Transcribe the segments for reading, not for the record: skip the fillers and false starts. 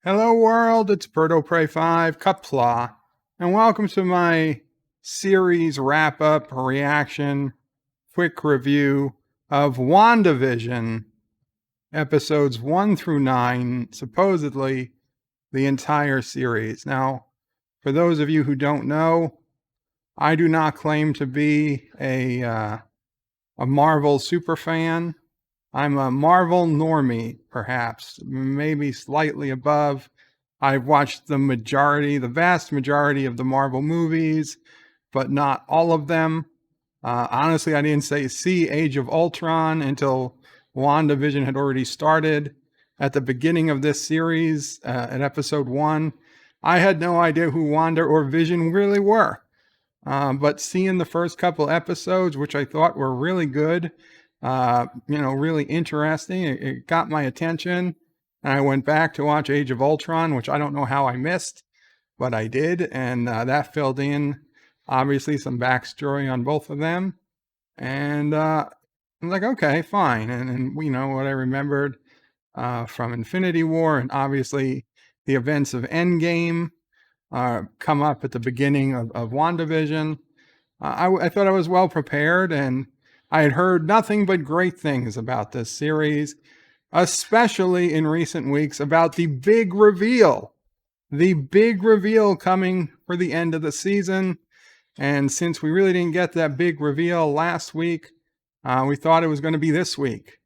Hello world, it's Birdo Prey 5, Qapla, and welcome to my series wrap-up, reaction, quick review of Wandavision, episodes 1 through 9, supposedly the entire series. Now, for those of you who don't know, I do not claim to be a Marvel superfan. I'm a Marvel normie, perhaps, maybe slightly above. I've watched the vast majority of the Marvel movies, but not all of them. Honestly, I didn't see Age of Ultron until WandaVision had already started. At the beginning of this series, at episode 1, I had no idea who Wanda or Vision really were. But seeing the first couple episodes, which I thought were really good, really interesting, it got my attention. And I went back to watch Age of Ultron, which I don't know how I missed, but I did. And that filled in, obviously, some backstory on both of them. And I'm like, okay, fine. And what I remembered from Infinity War, and obviously the events of Endgame come up at the beginning of WandaVision. I thought I was well prepared, and I had heard nothing but great things about this series, especially in recent weeks about the big reveal coming for the end of the season. And since we really didn't get that big reveal last week, we thought it was going to be this week.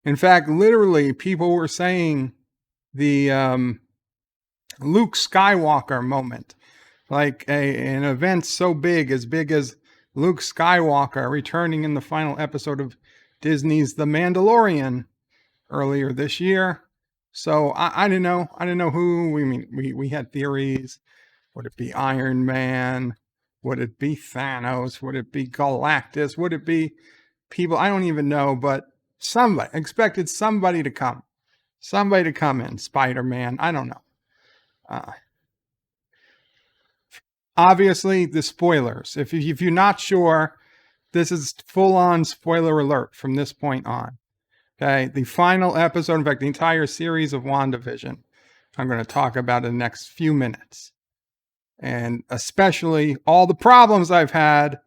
In fact, literally, people were saying the Luke Skywalker moment, like an event so big as Luke Skywalker returning in the final episode of Disney's The Mandalorian earlier this year. So I didn't know who. We had theories. Would it be Iron Man? Would it be Thanos? Would it be Galactus? Would it be people? I don't even know, but expected somebody to come in. Spider-Man. I don't know. Obviously, the spoilers. If you're not sure, this is full-on spoiler alert from this point on. Okay, the final episode, in fact, the entire series of WandaVision, I'm going to talk about in the next few minutes. And especially all the problems I've had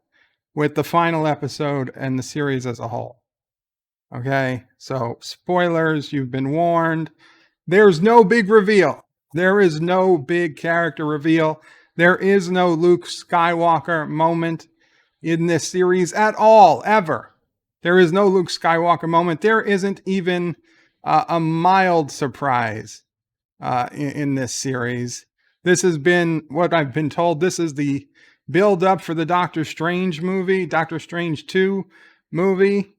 with the final episode and the series as a whole. Okay, so spoilers, you've been warned. There's no big reveal. There is no big character reveal. There is no Luke Skywalker moment in this series at all, ever. There is no Luke Skywalker moment. There isn't even a mild surprise in this series. This has been what I've been told. This is the build-up for the Doctor Strange movie, Doctor Strange 2 movie.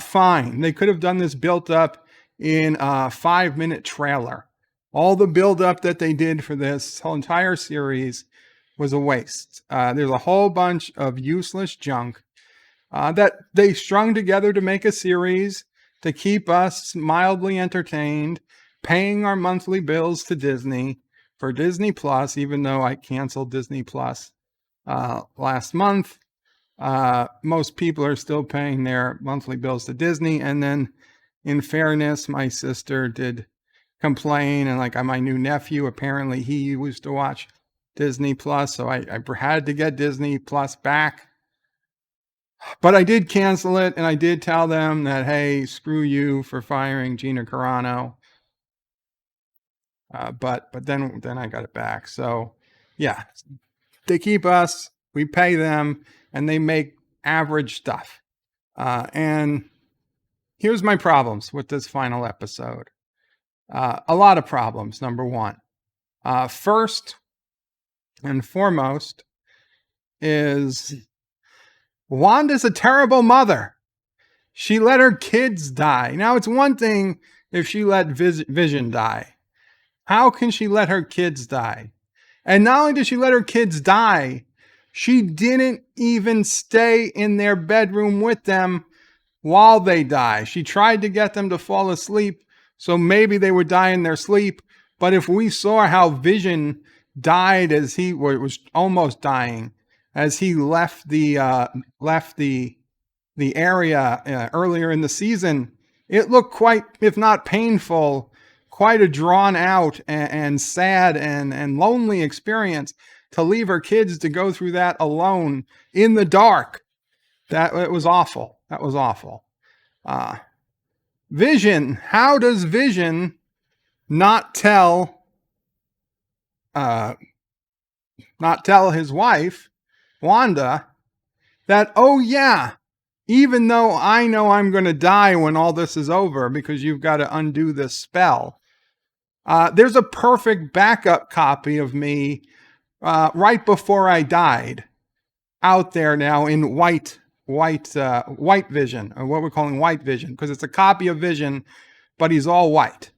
Fine. They could have done this built-up in a 5-minute trailer. All the build-up that they did for this whole entire series was a waste. There's a whole bunch of useless junk that they strung together to make a series to keep us mildly entertained, paying our monthly bills to Disney for Disney Plus, even though I canceled Disney Plus last month. Most people are still paying their monthly bills to Disney. And then, in fairness, my sister did complain, and like my new nephew, apparently he used to watch Disney Plus, so I had to get Disney Plus back. But I did cancel it, and I did tell them that, hey, screw you for firing Gina Carano. But then I got it back. So yeah, they keep us, we pay them, and they make average stuff. And here's my problems with this final episode. A lot of problems. Number one, first and foremost, is Wanda's a terrible mother. She let her kids die. Now, it's one thing if she let Vision die. How can she let her kids die? And not only did she let her kids die, she didn't even stay in their bedroom with them while they die. She tried to get them to fall asleep, so maybe they would die in their sleep. But if we saw how Vision died as he was almost dying, as he left the area earlier in the season, it looked quite, if not painful, quite a drawn out and sad and lonely experience to leave her kids to go through that alone in the dark. It was awful. That was awful. Vision. How does Vision not tell his wife, Wanda, that, oh yeah, even though I know I'm going to die when all this is over because you've got to undo this spell, there's a perfect backup copy of me right before I died out there now in white vision, or what we're calling white vision, because it's a copy of Vision, but he's all white.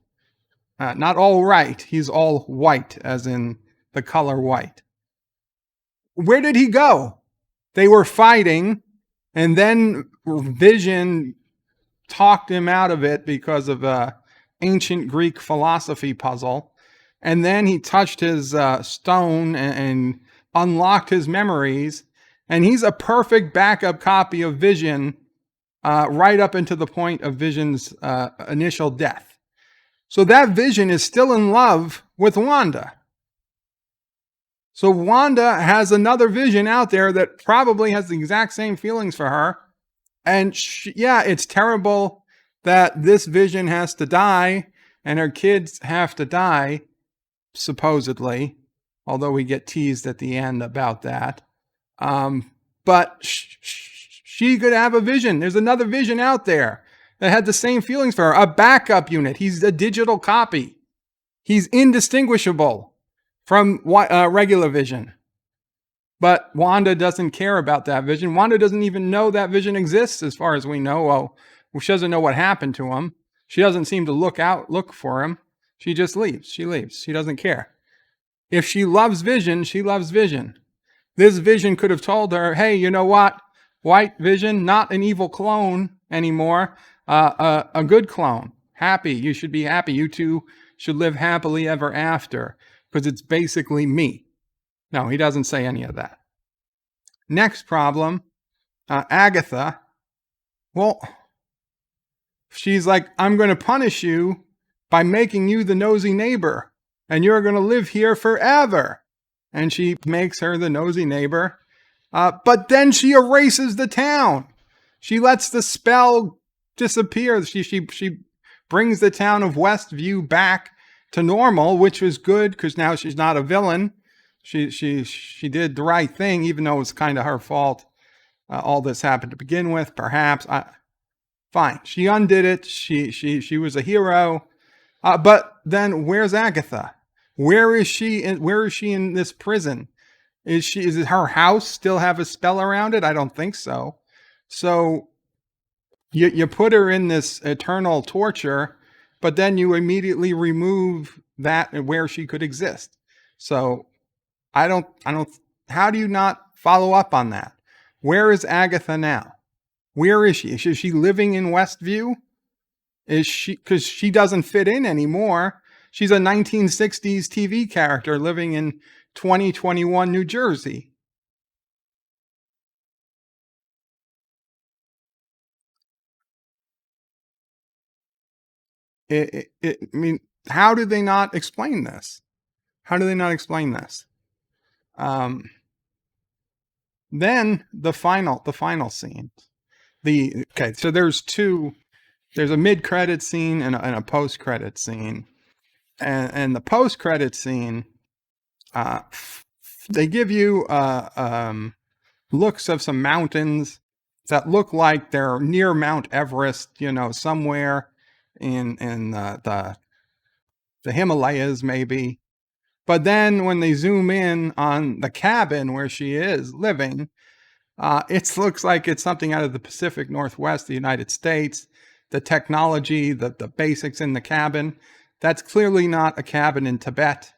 Not all right, he's all white, as in the color white. Where did he go? They were fighting, and then Vision talked him out of it because of a ancient Greek philosophy puzzle. And then he touched his stone and unlocked his memories. And he's a perfect backup copy of Vision right up into the point of Vision's initial death. So that Vision is still in love with Wanda. So Wanda has another Vision out there that probably has the exact same feelings for her. And it's terrible that this Vision has to die and her kids have to die, supposedly, although we get teased at the end about that. But she could have a Vision. There's another Vision out there that had the same feelings for her, a backup unit. He's a digital copy. He's indistinguishable from regular Vision. But Wanda doesn't care about that Vision. Wanda doesn't even know that Vision exists, as far as we know. Well, she doesn't know what happened to him. She doesn't seem to look for him. She just leaves. She leaves. She doesn't care. If she loves Vision, she loves Vision. This Vision could have told her, hey, you know what? White Vision, not an evil clone anymore. A good clone. Happy. You should be happy. You two should live happily ever after, because it's basically me. No, he doesn't say any of that. Next problem, Agatha. Well, she's like, I'm going to punish you by making you the nosy neighbor, and you're going to live here forever. And she makes her the nosy neighbor. But then she erases the town. She lets the spell disappear. She brings the town of Westview back to normal, which was good because now she's not a villain. She did the right thing, even though it was kind of her fault. All this happened to begin with, perhaps. Fine, she undid it. She was a hero. But then, where's Agatha? Where is she? Where is she in this prison? Is it her house still have a spell around it? I don't think so. So you put her in this eternal torture, but then you immediately remove that where she could exist. So I don't, how do you not follow up on that? Where is Agatha now? Where is she? Is she living in Westview? Is she, because she doesn't fit in anymore. She's a 1960s TV character living in 2021 New Jersey. I mean, how do they not explain this? How do they not explain this? Then the final scene. So there's a mid-credit scene and a post-credit scene. And the post-credit scene, they give you looks of some mountains that look like they're near Mount Everest, somewhere in the Himalayas, maybe. But then when they zoom in on the cabin where she is living, it looks like it's something out of the Pacific Northwest, the United States. The technology, the basics in the cabin, that's clearly not a cabin in Tibet.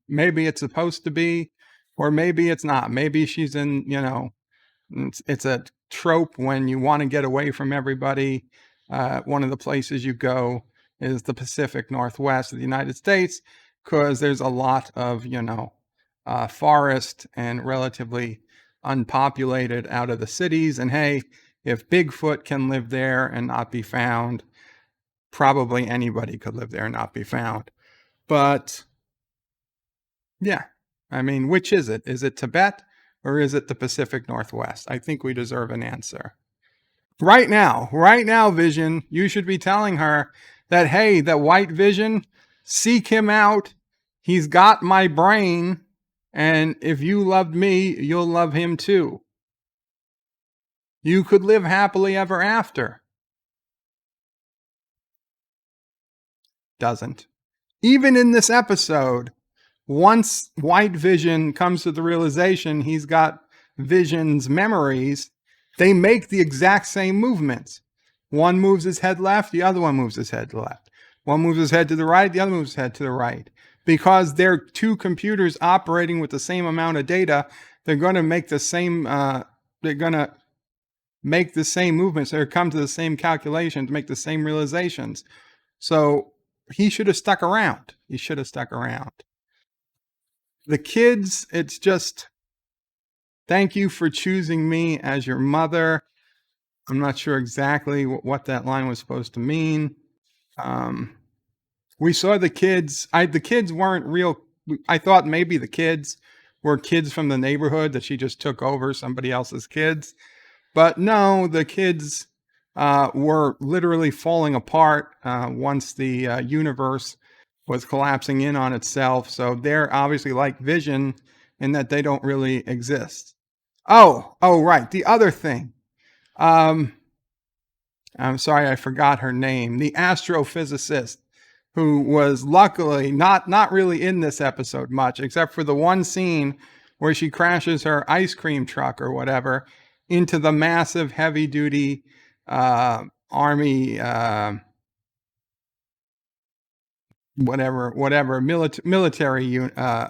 Maybe it's supposed to be, or maybe it's not. Maybe she's in, it's a trope when you want to get away from everybody. One of the places you go is the Pacific Northwest of the United States, because there's a lot of, forest and relatively unpopulated out of the cities. And hey, if Bigfoot can live there and not be found, probably anybody could live there and not be found. But yeah, I mean, which is it? Is it Tibet or is it the Pacific Northwest? I think we deserve an answer. Right now, Vision, you should be telling her that, hey, that white Vision, seek him out. He's got my brain. And if you loved me, you'll love him too. You could live happily ever after. Doesn't. Even in this episode, once White Vision comes to the realization he's got Vision's memories, they make the exact same movements. One moves his head left, the other one moves his head left. One moves his head to the right, the other moves his head to the right. Because they're two computers operating with the same amount of data, they're going to make the same. They're going to make the same movements. Or come to the same calculations, make the same realizations. So he should have stuck around. He should have stuck around. The kids, it's just, thank you for choosing me as your mother. I'm not sure exactly what that line was supposed to mean. We saw the kids. The kids weren't real. I thought maybe the kids were kids from the neighborhood that she just took over somebody else's kids. But no, the kids were literally falling apart once the universe was collapsing in on itself. So they're obviously like Vision in that they don't really exist. Oh, right. The other thing. I'm sorry, I forgot her name. The astrophysicist who was luckily not really in this episode much, except for the one scene where she crashes her ice cream truck or whatever into the massive heavy duty army military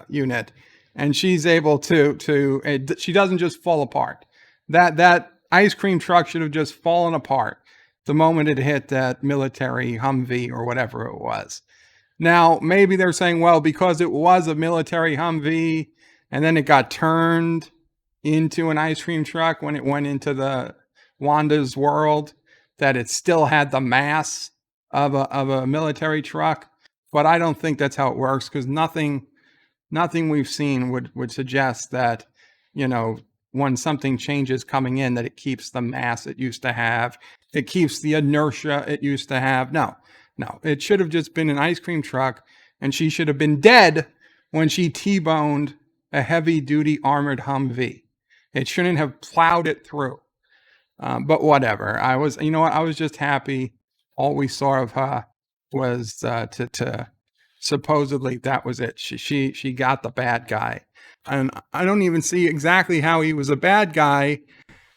unit, and she's able to she doesn't just fall apart. That ice cream truck should have just fallen apart the moment it hit that military Humvee or whatever it was. Now, maybe they're saying, well, because it was a military Humvee and then it got turned into an ice cream truck when it went into the Wanda's world, that it still had the mass of a military truck. But I don't think that's how it works, because nothing we've seen would suggest that, when something changes coming in, that it keeps the mass it used to have. It keeps the inertia it used to have. No, it should have just been an ice cream truck, and she should have been dead when she T-boned a heavy-duty armored Humvee. It shouldn't have plowed it through. But whatever. I was just happy. All we saw of her was to supposedly that was it. She got the bad guy. And I don't even see exactly how he was a bad guy.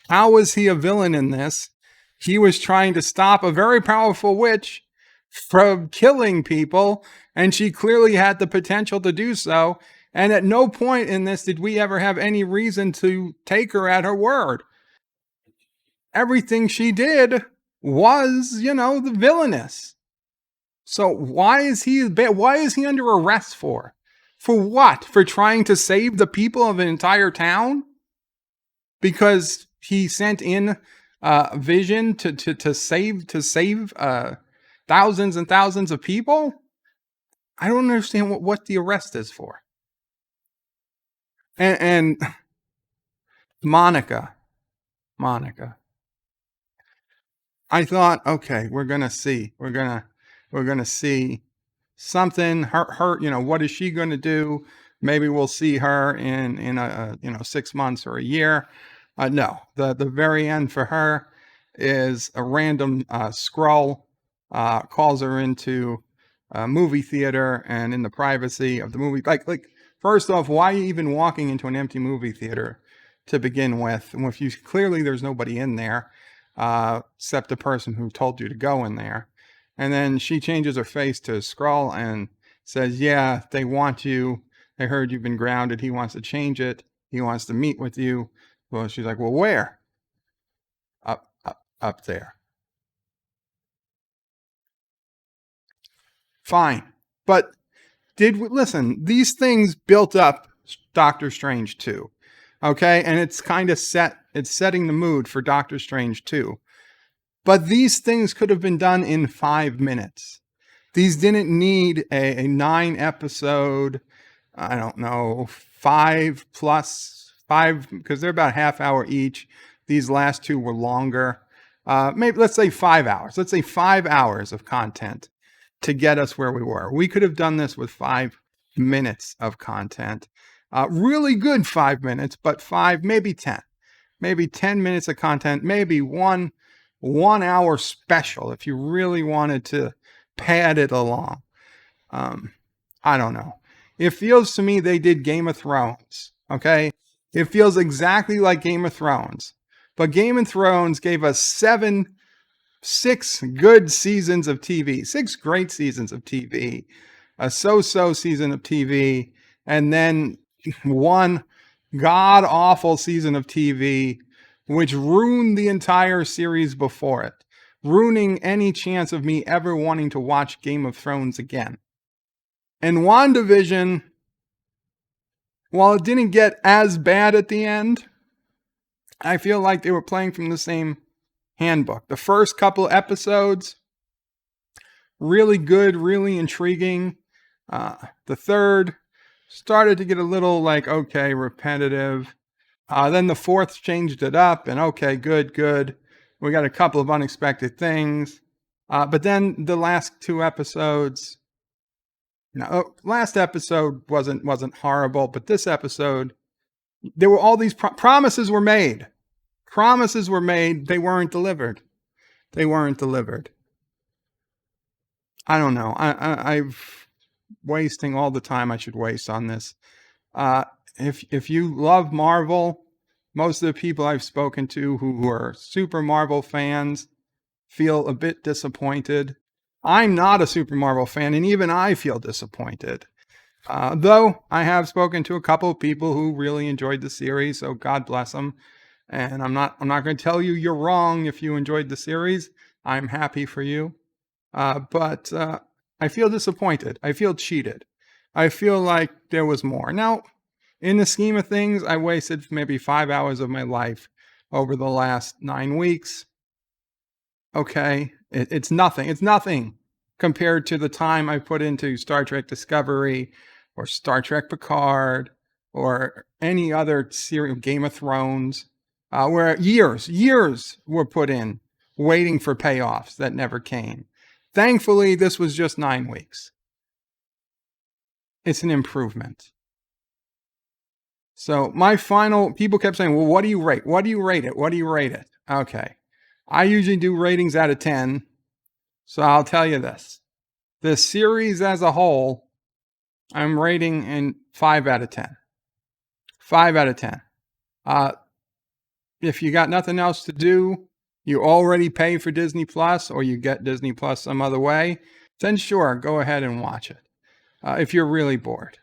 How was he a villain in this? He was trying to stop a very powerful witch from killing people, and she clearly had the potential to do so. And at no point in this did we ever have any reason to take her at her word. Everything she did was, the villainous. So why is he under arrest for? For what? For trying to save the people of an entire town? Because he sent in Vision to save thousands and thousands of people? I don't understand what the arrest is for. And Monica. I thought, okay, we're gonna see something. Her, what is she going to do? Maybe we'll see her in 6 months or a year. No, the very end for her is a random scroll calls her into a movie theater, and in the privacy of the movie, like first off, why are you even walking into an empty movie theater to begin with? And if you clearly there's nobody in there except the person who told you to go in there. And then she changes her face to Skrull and says, yeah, they want you. They heard you've been grounded. He wants to change it. He wants to meet with you. Well, she's like, well, where? Up there. Fine. But listen, these things built up Doctor Strange 2. Okay? And it's kind of it's setting the mood for Doctor Strange 2. But these things could have been done in 5 minutes. These didn't need a 9 episode, I don't know, 5 plus 5, because they're about half hour each. These last two were longer. Maybe let's say 5 hours. Let's say 5 hours of content to get us where we were. We could have done this with 5 minutes of content. Really good 5 minutes, but 5, maybe 10. Maybe 10 minutes of content, maybe one 1 hour special if you really wanted to pad it along. I don't know. It feels to me they did Game of Thrones. Okay. It feels exactly like Game of Thrones, but Game of Thrones gave us 6 good seasons of TV, 6 great seasons of TV, a so-so season of TV, and then one god awful season of TV, which ruined the entire series before it, ruining any chance of me ever wanting to watch Game of Thrones again. And Wandavision, while it didn't get as bad at the end, I feel like they were playing from the same handbook. The first couple episodes, really good, really intriguing. The third started to get a little like, okay, repetitive. Then the fourth changed it up, and okay, good. We got a couple of unexpected things. But then the last 2 episodes, last episode wasn't horrible, but this episode, there were all these promises were made. Promises were made. They weren't delivered. I don't know. I've wasting all the time I should waste on this. If you love Marvel, most of the people I've spoken to who are super Marvel fans feel a bit disappointed. I'm not a super Marvel fan, and even I feel disappointed. Though I have spoken to a couple of people who really enjoyed the series, so God bless them. And I'm not going to tell you you're wrong if you enjoyed the series. I'm happy for you. But I feel disappointed. I feel cheated. I feel like there was more. Now, in the scheme of things, I wasted maybe 5 hours of my life over the last 9 weeks. Okay, it's nothing. It's nothing compared to the time I put into Star Trek Discovery or Star Trek Picard or any other series, Game of Thrones, where years were put in waiting for payoffs that never came. Thankfully, this was just 9 weeks. It's an improvement. So people kept saying, well, what do you rate? What do you rate it? What do you rate it? Okay. I usually do ratings out of 10. So I'll tell you this. The series as a whole, I'm rating in 5 out of 10. 5 out of 10. If you got nothing else to do, you already pay for Disney Plus, or you get Disney Plus some other way, then sure, go ahead and watch it. If you're really bored.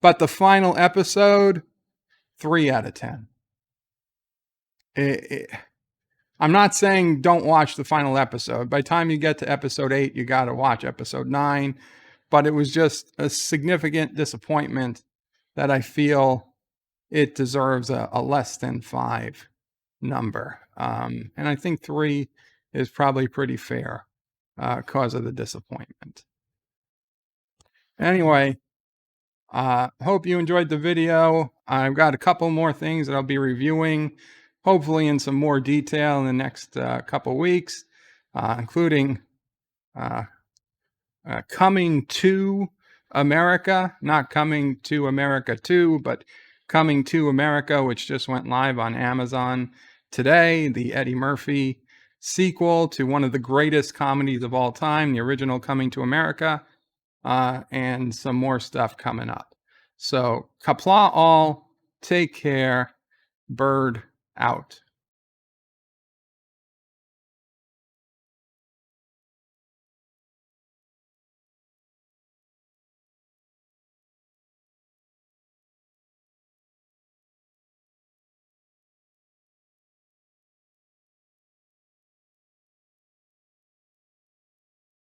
But the final episode, 3 out of 10. I'm not saying don't watch the final episode. By the time you get to episode 8, you got to watch episode 9. But it was just a significant disappointment that I feel it deserves a less than 5 number. And I think 3 is probably pretty fair because of the disappointment. Anyway, hope you enjoyed the video. I've got a couple more things that I'll be reviewing, hopefully in some more detail in the next couple weeks, including Coming to America, not Coming to America 2, but Coming to America, which just went live on Amazon today, the Eddie Murphy sequel to one of the greatest comedies of all time, the original Coming to America, and some more stuff coming up. So, Qapla all, take care, bird out.